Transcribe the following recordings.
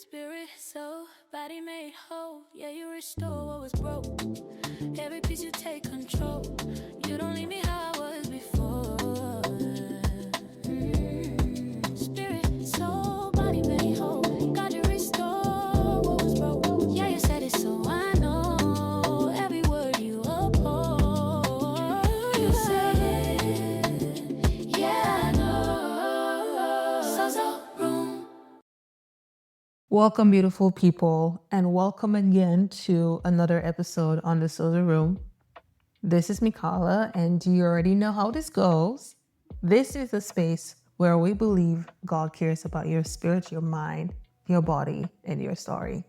Spirit, soul, body made whole. Yeah, you restore what was broke. Every piece you take control. You don't leave me how I was before. Spirit, soul, body made whole. God, you restore what was broke. Yeah, you said it, so I know every word you uphold. You said it, yeah, I know. So room. Welcome, beautiful people, and welcome again to another episode on the Sozo Room. This is Mikala, and you already know how this goes. This is a space where we believe God cares about your spirit, your mind, your body, and your story.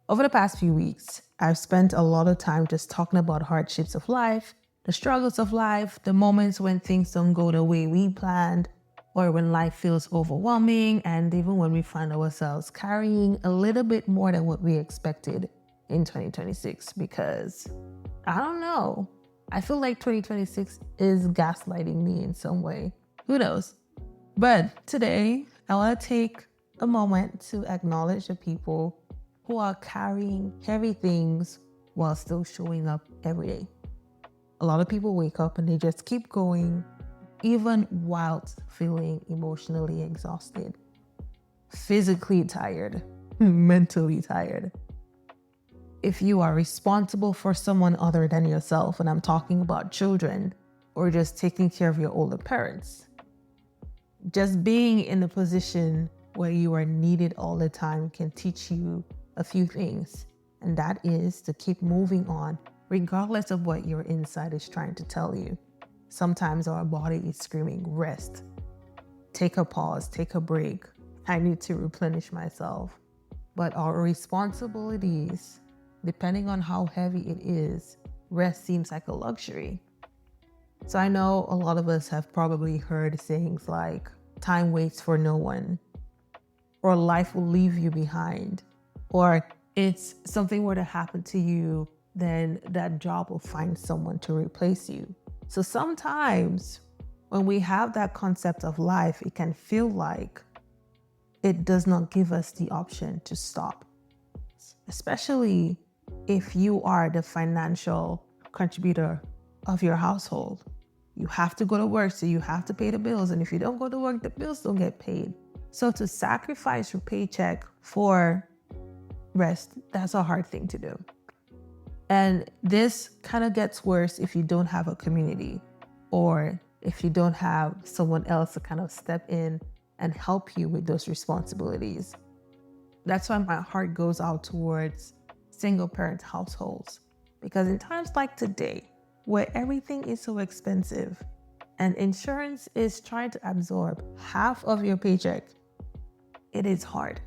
Over the past few weeks, I've spent a lot of time just talking about hardships of life, the struggles of life, the moments when things don't go the way we planned, or when life feels overwhelming, and even when we find ourselves carrying a little bit more than what we expected in 2026. Because I don't know, I feel like 2026 is gaslighting me in some way. Who knows? But today, I want to take a moment to acknowledge the people who are carrying heavy things while still showing up every day. A lot of people wake up and they just keep going, even whilst feeling emotionally exhausted, physically tired, mentally tired. If you are responsible for someone other than yourself, and I'm talking about children, or just taking care of your older parents, just being in a position where you are needed all the time can teach you a few things, and that is to keep moving on, regardless of what your inside is trying to tell you. Sometimes our body is screaming, rest, take a pause, take a break. I need to replenish myself. But our responsibilities, depending on how heavy it is, rest seems like a luxury. So I know a lot of us have probably heard sayings like, time waits for no one, or life will leave you behind, or it's something were to happen to you, then that job will find someone to replace you. So sometimes when we have that concept of life, it can feel like it does not give us the option to stop, especially if you are the financial contributor of your household. You have to go to work, so you have to pay the bills. And if you don't go to work, the bills don't get paid. So to sacrifice your paycheck for rest, that's a hard thing to do. And this kind of gets worse if you don't have a community, or if you don't have someone else to kind of step in and help you with those responsibilities. That's why my heart goes out towards single parent households, because in times like today, where everything is so expensive and insurance is trying to absorb half of your paycheck, it is hard.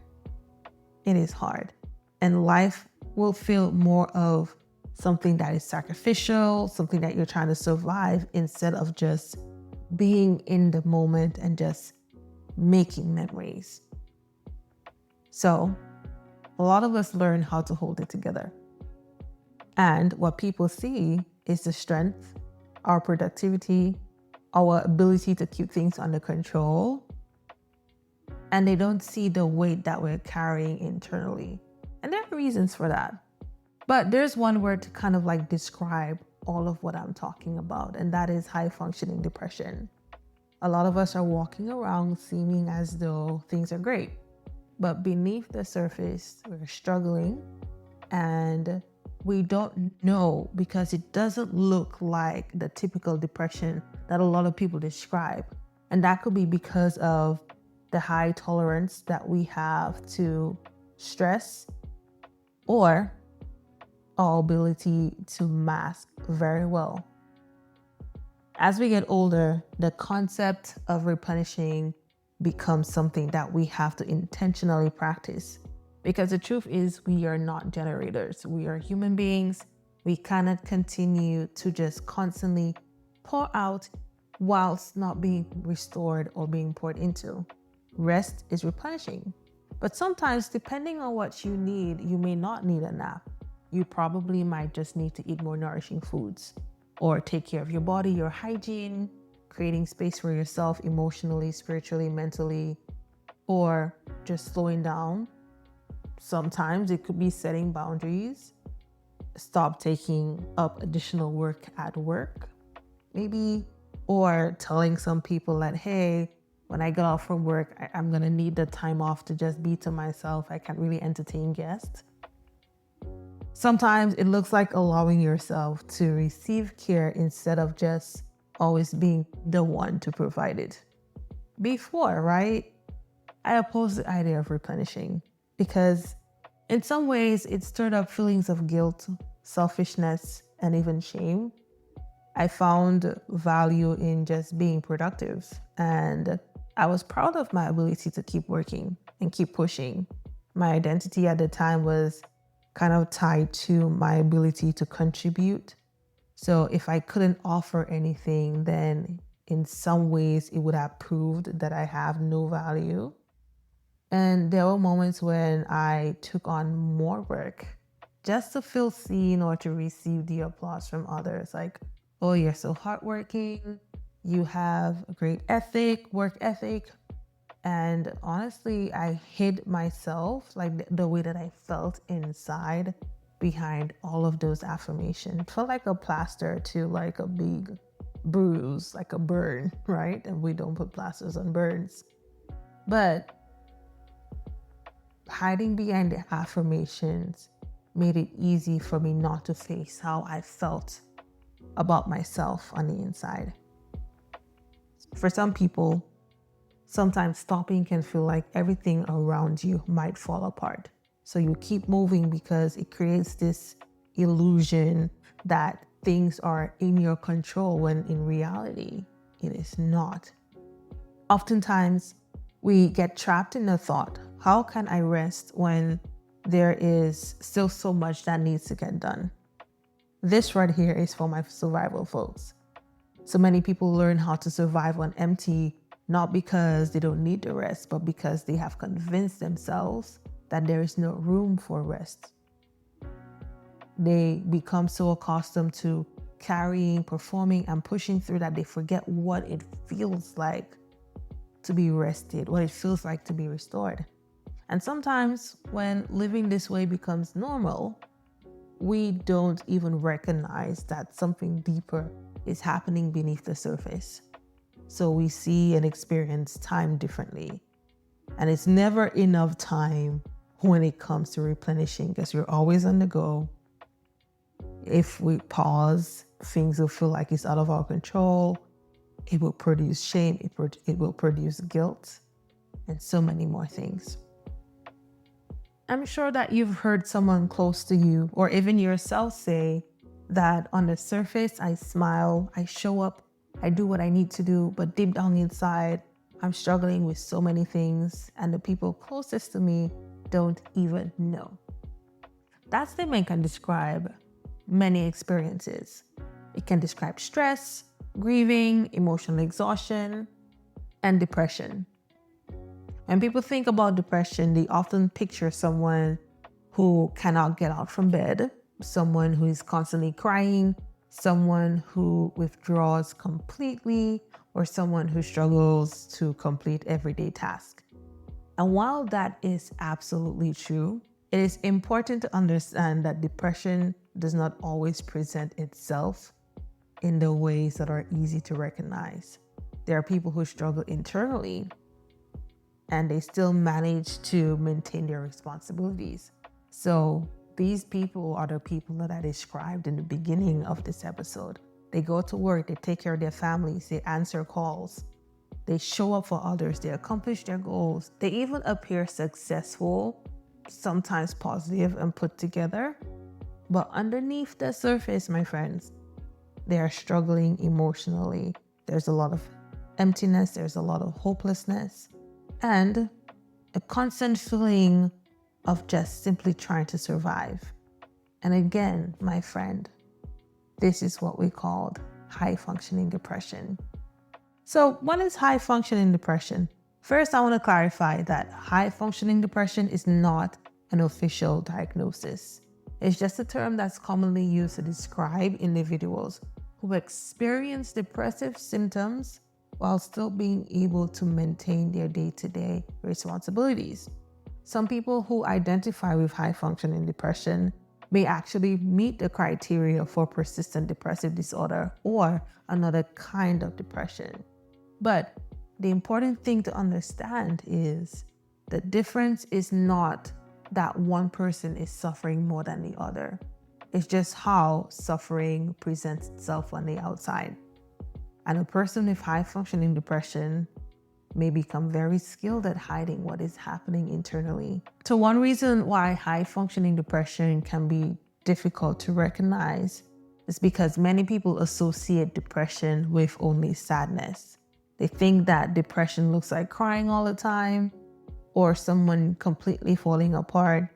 It is hard. And life will feel more of something that is sacrificial, something that you're trying to survive, instead of just being in the moment and just making memories. So a lot of us learn how to hold it together. And what people see is the strength, our productivity, our ability to keep things under control. And they don't see the weight that we're carrying internally. And there are reasons for that. But there's one word to kind of like describe all of what I'm talking about, and that is high functioning depression. A lot of us are walking around seeming as though things are great, but beneath the surface, we're struggling, and we don't know because it doesn't look like the typical depression that a lot of people describe. And that could be because of the high tolerance that we have to stress, or our ability to mask very well. As we get older, the concept of replenishing becomes something that we have to intentionally practice, because the truth is we are not generators. We are human beings. We cannot continue to just constantly pour out whilst not being restored or being poured into. Rest is replenishing. But sometimes, depending on what you need, you may not need a nap. You probably might just need to eat more nourishing foods, or take care of your body, your hygiene, creating space for yourself emotionally, spiritually, mentally, or just slowing down Sometimes it could be setting boundaries, stop taking up additional work at work, maybe, or telling some people that, hey, when I get off from work, I'm going to need the time off to just be to myself. I can't really entertain guests. Sometimes it looks like allowing yourself to receive care instead of just always being the one to provide it. Before, right, I oppose the idea of replenishing because in some ways it stirred up feelings of guilt, selfishness, and even shame. I found value in just being productive, and I was proud of my ability to keep working and keep pushing. My identity at the time was kind of tied to my ability to contribute. So if I couldn't offer anything, then in some ways it would have proved that I have no value. And there were moments when I took on more work just to feel seen or to receive the applause from others. Like, oh, you're so hardworking, you have a great work ethic. And honestly, I hid myself, like the way that I felt inside behind all of those affirmations. It felt like a plaster to like a big bruise, like a burn, right? And we don't put plasters on burns. But hiding behind the affirmations made it easy for me not to face how I felt about myself on the inside. For some people, sometimes stopping can feel like everything around you might fall apart. So you keep moving because it creates this illusion that things are in your control when in reality, it is not. Oftentimes, we get trapped in the thought, how can I rest when there is still so much that needs to get done? This right here is for my survival folks. So many people learn how to survive on empty, not because they don't need the rest, but because they have convinced themselves that there is no room for rest. They become so accustomed to carrying, performing, and pushing through that they forget what it feels like to be rested, what it feels like to be restored. And sometimes when living this way becomes normal, we don't even recognize that something deeper is happening beneath the surface. So we see and experience time differently. And it's never enough time when it comes to replenishing because you're always on the go. If we pause, things will feel like it's out of our control. It will produce shame. It will produce guilt and so many more things. I'm sure that you've heard someone close to you or even yourself say that on the surface, I smile, I show up, I do what I need to do, but deep down inside, I'm struggling with so many things and the people closest to me don't even know. That statement can describe many experiences. It can describe stress, grieving, emotional exhaustion, and depression. When people think about depression, they often picture someone who cannot get out from bed, someone who is constantly crying, someone who withdraws completely, or someone who struggles to complete everyday tasks. And while that is absolutely true, it is important to understand that depression does not always present itself in the ways that are easy to recognize. There are people who struggle internally and they still manage to maintain their responsibilities. So these people are the people that I described in the beginning of this episode. They go to work, they take care of their families, they answer calls, they show up for others, they accomplish their goals, they even appear successful, sometimes positive and put together. But underneath the surface, my friends, they are struggling emotionally. There's a lot of emptiness, there's a lot of hopelessness, and a constant feeling of just simply trying to survive. And again, my friend, this is what we called high-functioning depression. So what is high-functioning depression? First, I want to clarify that high-functioning depression is not an official diagnosis. It's just a term that's commonly used to describe individuals who experience depressive symptoms while still being able to maintain their day-to-day responsibilities. Some people who identify with high functioning depression may actually meet the criteria for persistent depressive disorder or another kind of depression. But the important thing to understand is the difference is not that one person is suffering more than the other. It's just how suffering presents itself on the outside. And a person with high functioning depression may become very skilled at hiding what is happening internally. So one reason why high functioning depression can be difficult to recognize is because many people associate depression with only sadness. They think that depression looks like crying all the time or someone completely falling apart.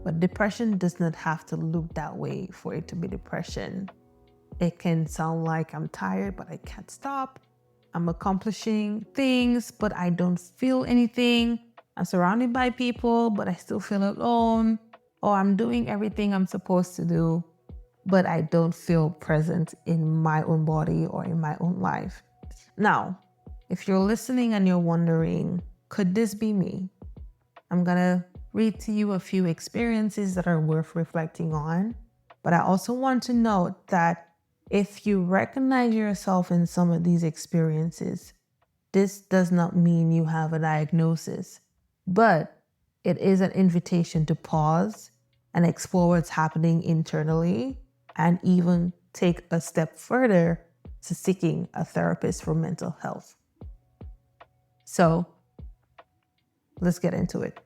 But depression does not have to look that way for it to be depression. It can sound like I'm tired, but I can't stop. I'm accomplishing things, but I don't feel anything. I'm surrounded by people, but I still feel alone. Or I'm doing everything I'm supposed to do, but I don't feel present in my own body or in my own life. Now, if you're listening and you're wondering, could this be me? I'm gonna read to you a few experiences that are worth reflecting on. But I also want to note that if you recognize yourself in some of these experiences, this does not mean you have a diagnosis, but it is an invitation to pause and explore what's happening internally and even take a step further to seeking a therapist for mental health. So let's get into it.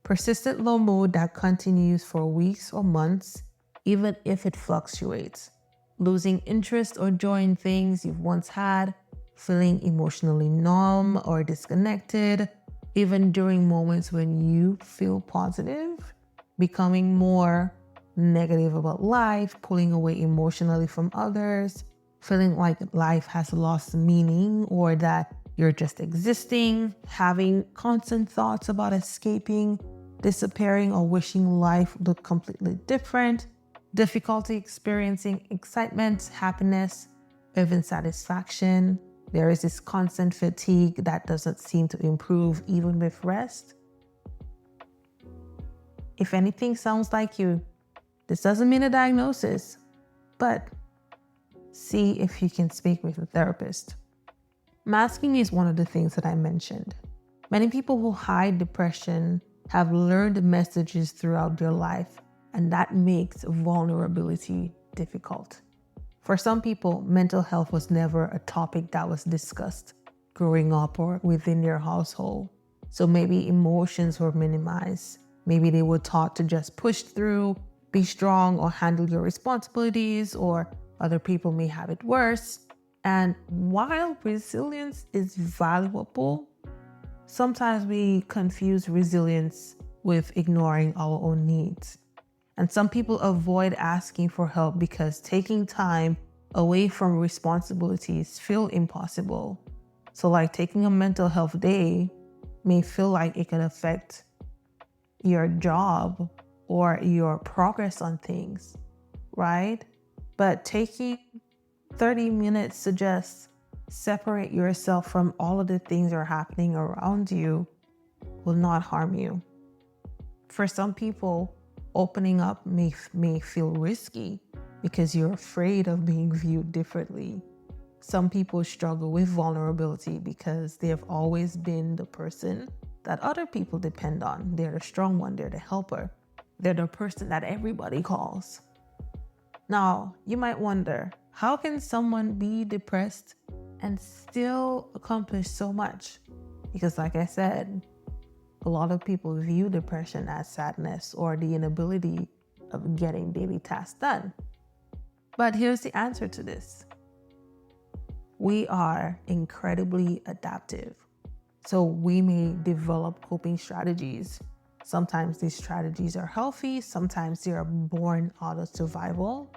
Persistent low mood that continues for weeks or months, even if it fluctuates. Losing interest or joy in things you've once had, feeling emotionally numb or disconnected, even during moments when you feel positive, becoming more negative about life, pulling away emotionally from others, feeling like life has lost meaning or that you're just existing, having constant thoughts about escaping, disappearing, or wishing life looked completely different, difficulty experiencing excitement, happiness, even satisfaction. There is this constant fatigue that doesn't seem to improve even with rest. If anything sounds like you, this doesn't mean a diagnosis, but see if you can speak with a therapist. Masking is one of the things that I mentioned. Many people who hide depression have learned messages throughout their life, and that makes vulnerability difficult. For some people, mental health was never a topic that was discussed growing up or within their household. So maybe emotions were minimized. Maybe they were taught to just push through, be strong, or handle your responsibilities, or other people may have it worse. And while resilience is valuable, sometimes we confuse resilience with ignoring our own needs. And some people avoid asking for help because taking time away from responsibilities feel impossible. So like taking a mental health day may feel like it can affect your job or your progress on things, right? But taking 30 minutes to just separate yourself from all of the things that are happening around you will not harm you. For some people, opening up may feel risky because you're afraid of being viewed differently. Some people struggle with vulnerability because they have always been the person that other people depend on. They're the strong one, they're the helper. They're the person that everybody calls. Now, you might wonder, how can someone be depressed and still accomplish so much? Because like I said, a lot of people view depression as sadness or the inability of getting daily tasks done. But here's the answer to this. We are incredibly adaptive. So we may develop coping strategies. Sometimes these strategies are healthy, sometimes they are born out of survival.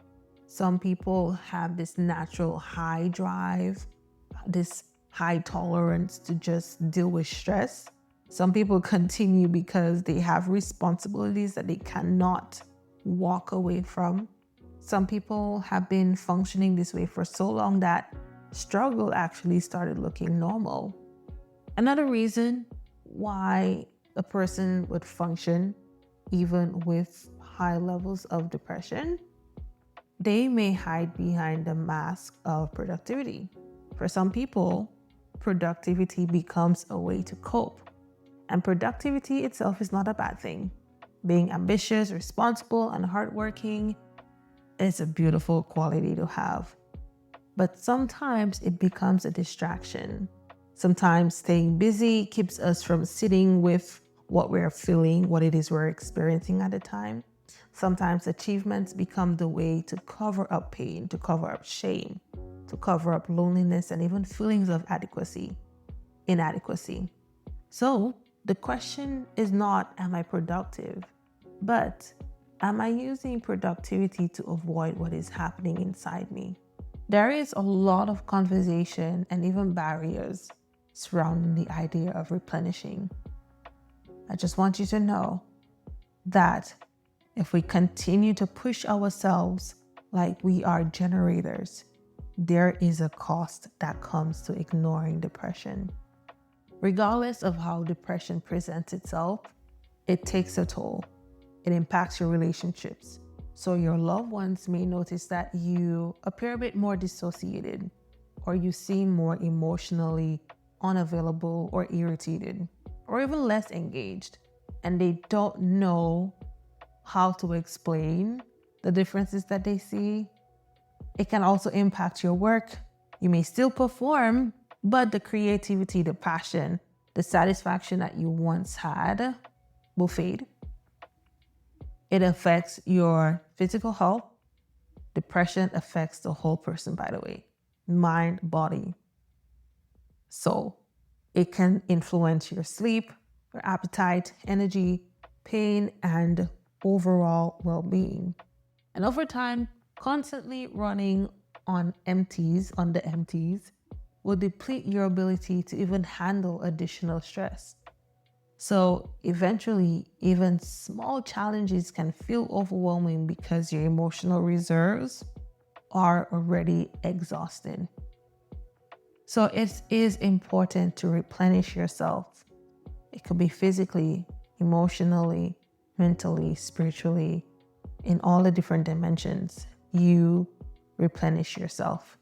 Some people have this natural high drive, this high tolerance to just deal with stress. Some people continue because they have responsibilities that they cannot walk away from. Some people have been functioning this way for so long that struggle actually started looking normal. Another reason why a person would function even with high levels of depression, they may hide behind the mask of productivity. For some people, productivity becomes a way to cope. And productivity itself is not a bad thing. Being ambitious, responsible, and hardworking is a beautiful quality to have. But sometimes it becomes a distraction. Sometimes staying busy keeps us from sitting with what we're feeling, what it is we're experiencing at the time. Sometimes achievements become the way to cover up pain, to cover up shame, to cover up loneliness, and even feelings of inadequacy. So the question is not, am I productive? But am I using productivity to avoid what is happening inside me? There is a lot of conversation and even barriers surrounding the idea of replenishing. I just want you to know that if we continue to push ourselves like we are generators, there is a cost that comes to ignoring depression. Regardless of how depression presents itself, it takes a toll. It impacts your relationships. So your loved ones may notice that you appear a bit more dissociated, or you seem more emotionally unavailable or irritated, or even less engaged, and they don't know how to explain the differences that they see. It can also impact your work. You may still perform, but the creativity, the passion, the satisfaction that you once had will fade. It affects your physical health. Depression affects the whole person, by the way, mind, body, soul. It can influence your sleep, your appetite, energy, pain, and overall well-being. And over time, constantly running on the empties, will deplete your ability to even handle additional stress. So eventually, even small challenges can feel overwhelming because your emotional reserves are already exhausted. So it is important to replenish yourself. It could be physically, emotionally, mentally, spiritually, in all the different dimensions. You replenish yourself.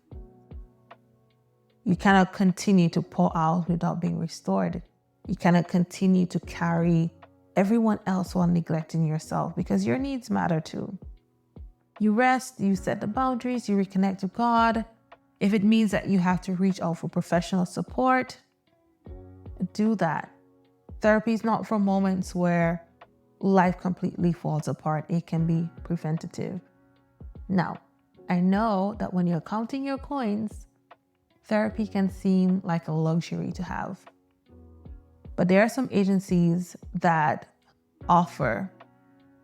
You cannot continue to pour out without being restored. You cannot continue to carry everyone else while neglecting yourself, because your needs matter too. You rest, you set the boundaries, you reconnect to God. If it means that you have to reach out for professional support, do that. Therapy is not for moments where life completely falls apart. It can be preventative. Now, I know that when you're counting your coins, therapy can seem like a luxury to have. But there are some agencies that offer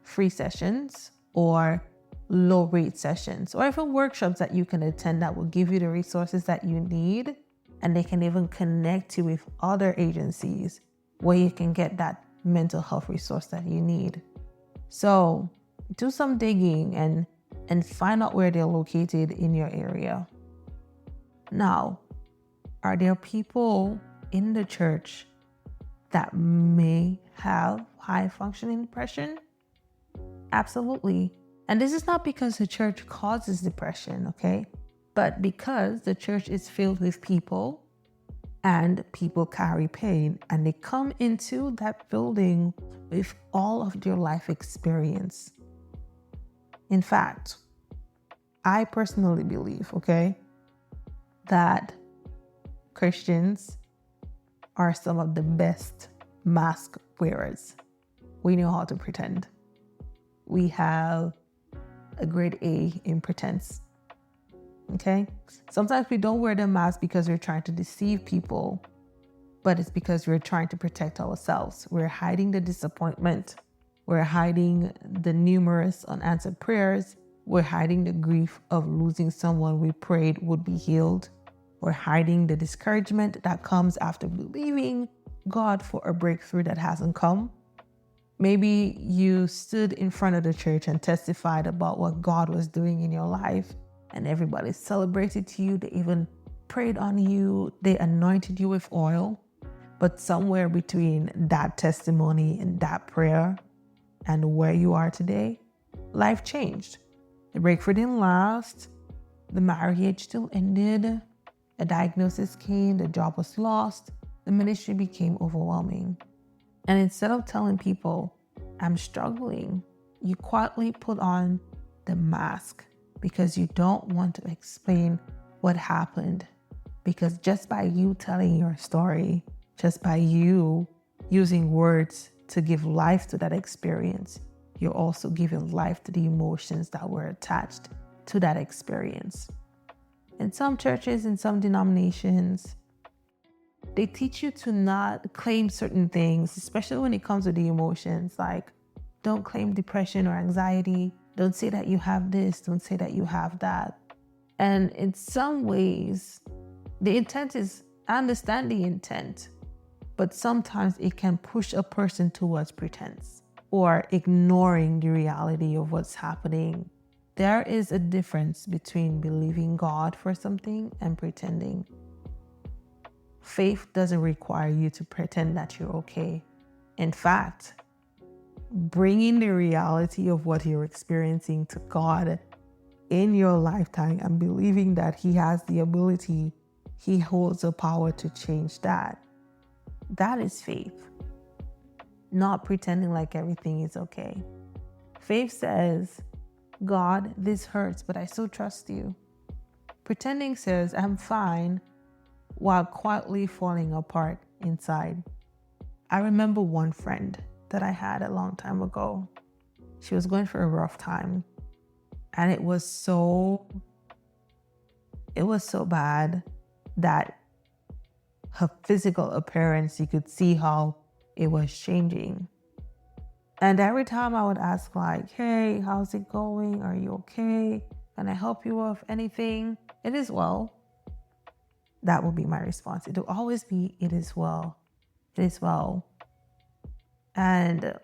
free sessions or low rate sessions, or even workshops that you can attend that will give you the resources that you need. And they can even connect you with other agencies where you can get that mental health resource that you need. So do some digging and find out where they're located in your area. Now, are there people in the church that may have high functioning depression? Absolutely. And this is not because the church causes depression, okay? But because the church is filled with people and people carry pain, and they come into that building with all of their life experience. In fact, I personally believe, okay, that Christians are some of the best mask wearers. We know how to pretend. We have a grade A in pretense. Okay? Sometimes we don't wear the mask because we're trying to deceive people, but it's because we're trying to protect ourselves. We're hiding the disappointment. We're hiding the numerous unanswered prayers. We're hiding the grief of losing someone we prayed would be healed. We're hiding the discouragement that comes after believing God for a breakthrough that hasn't come. Maybe you stood in front of the church and testified about what God was doing in your life, and everybody celebrated you. They even prayed on you. They anointed you with oil. But somewhere between that testimony and that prayer and where you are today, life changed. The breakthrough didn't last. The marriage still ended. A diagnosis came. The job was lost. The ministry became overwhelming. And instead of telling people, I'm struggling, you quietly put on the mask because you don't want to explain what happened. Because just by you telling your story, just by you using words to give life to that experience, you're also giving life to the emotions that were attached to that experience. In some churches, in some denominations, they teach you to not claim certain things, especially when it comes to the emotions. Like, don't claim depression or anxiety. Don't say that you have this. Don't say that you have that. And in some ways, the intent is, I understand the intent, but sometimes it can push a person towards pretense or ignoring the reality of what's happening. There is a difference between believing God for something and pretending. Faith doesn't require you to pretend that you're okay. In fact, bringing the reality of what you're experiencing to God in your lifetime and believing that He has the ability, He holds the power to change that. That is faith. Not pretending like everything is okay. Faith says, God, this hurts, but I still trust you. Pretending says, I'm fine, while quietly falling apart inside. I remember one friend that I had a long time ago. She was going for a rough time, and it was so bad that her physical appearance, you could see how it was changing. And every time I would ask, like, hey, how's it going? Are you okay? Can I help you with anything? It is well. That will be my response. It will always be, it is well. It is well. And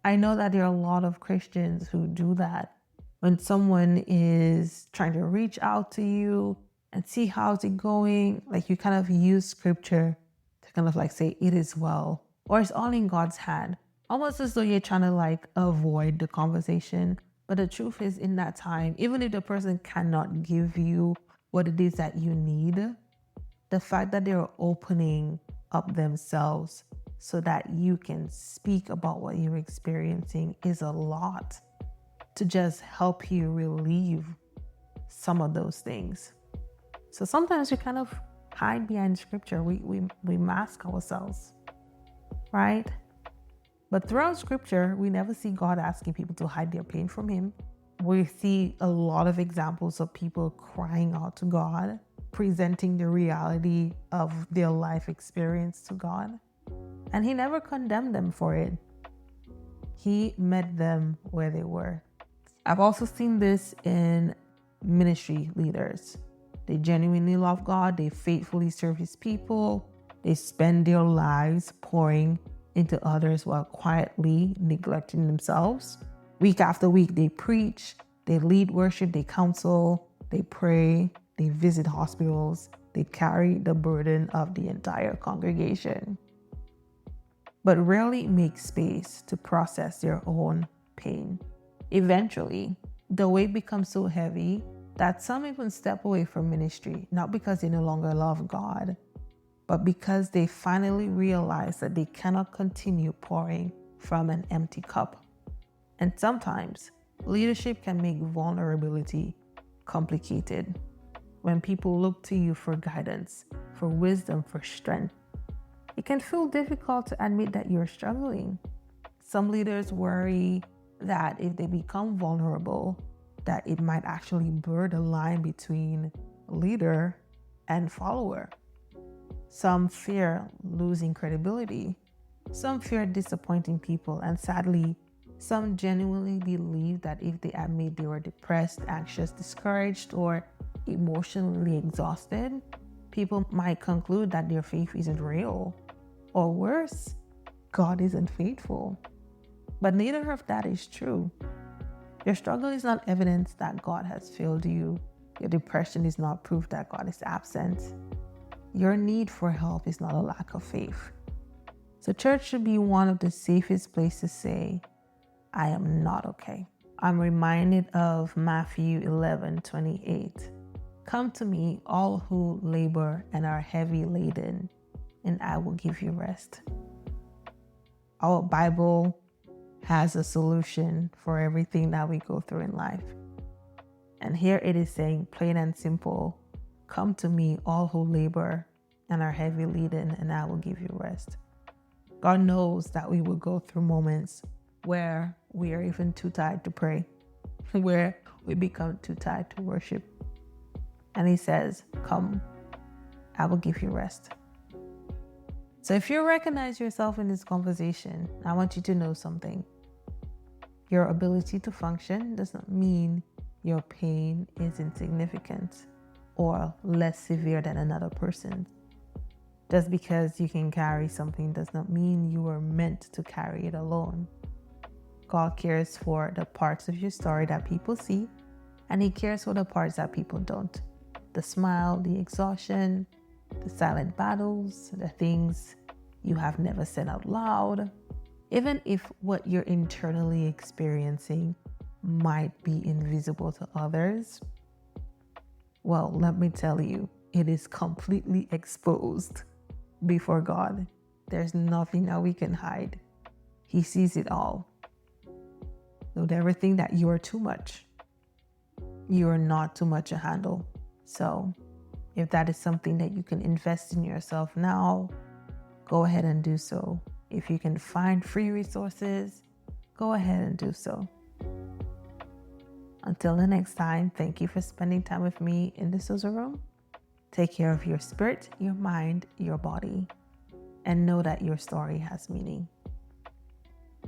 I know that there are a lot of Christians who do that. When someone is trying to reach out to you and see how's it going, like you kind of use scripture to kind of like say, it is well, or it's all in God's hand. Almost as though you're trying to like avoid the conversation. But the truth is, in that time, even if the person cannot give you what it is that you need, the fact that they're opening up themselves so that you can speak about what you're experiencing is a lot to just help you relieve some of those things. So sometimes we kind of hide behind scripture. We mask ourselves, right? But throughout scripture, we never see God asking people to hide their pain from Him. We see a lot of examples of people crying out to God, presenting the reality of their life experience to God. And He never condemned them for it. He met them where they were. I've also seen this in ministry leaders. They genuinely love God. They faithfully serve His people. They spend their lives pouring into others while quietly neglecting themselves. Week after week, they preach, they lead worship, they counsel, they pray, they visit hospitals, they carry the burden of the entire congregation, but rarely make space to process their own pain. Eventually, the weight becomes so heavy that some even step away from ministry, not because they no longer love God, but because they finally realize that they cannot continue pouring from an empty cup. And sometimes leadership can make vulnerability complicated. When people look to you for guidance, for wisdom, for strength, it can feel difficult to admit that you're struggling. Some leaders worry that if they become vulnerable, that it might actually blur the line between leader and follower. Some fear losing credibility. Some fear disappointing people. And sadly, some genuinely believe that if they admit they were depressed, anxious, discouraged, or emotionally exhausted, people might conclude that their faith isn't real. Or worse, God isn't faithful. But neither of that is true. Your struggle is not evidence that God has failed you. Your depression is not proof that God is absent. Your need for help is not a lack of faith. So church should be one of the safest places to say, I am not okay. I'm reminded of Matthew 11:28. Come to me, all who labor and are heavy laden, and I will give you rest. Our Bible has a solution for everything that we go through in life. And here it is saying, plain and simple, come to me, all who labor and are heavy laden, and I will give you rest. God knows that we will go through moments where we are even too tired to pray, where we become too tired to worship. And he says, come, I will give you rest. So if you recognize yourself in this conversation, I want you to know something. Your ability to function does not mean your pain is insignificant or less severe than another person's. Just because you can carry something does not mean you were meant to carry it alone. God cares for the parts of your story that people see, and he cares for the parts that people don't. The smile, the exhaustion, the silent battles, the things you have never said out loud. Even if what you're internally experiencing might be invisible to others, well, let me tell you, it is completely exposed before God. There's nothing that we can hide. He sees it all. Don't ever think that you are too much. You are not too much to handle. So if that is something that you can invest in yourself now, go ahead and do so. If you can find free resources, go ahead and do so. Until the next time, thank you for spending time with me in the Sozo Room. Take care of your spirit, your mind, your body, and know that your story has meaning.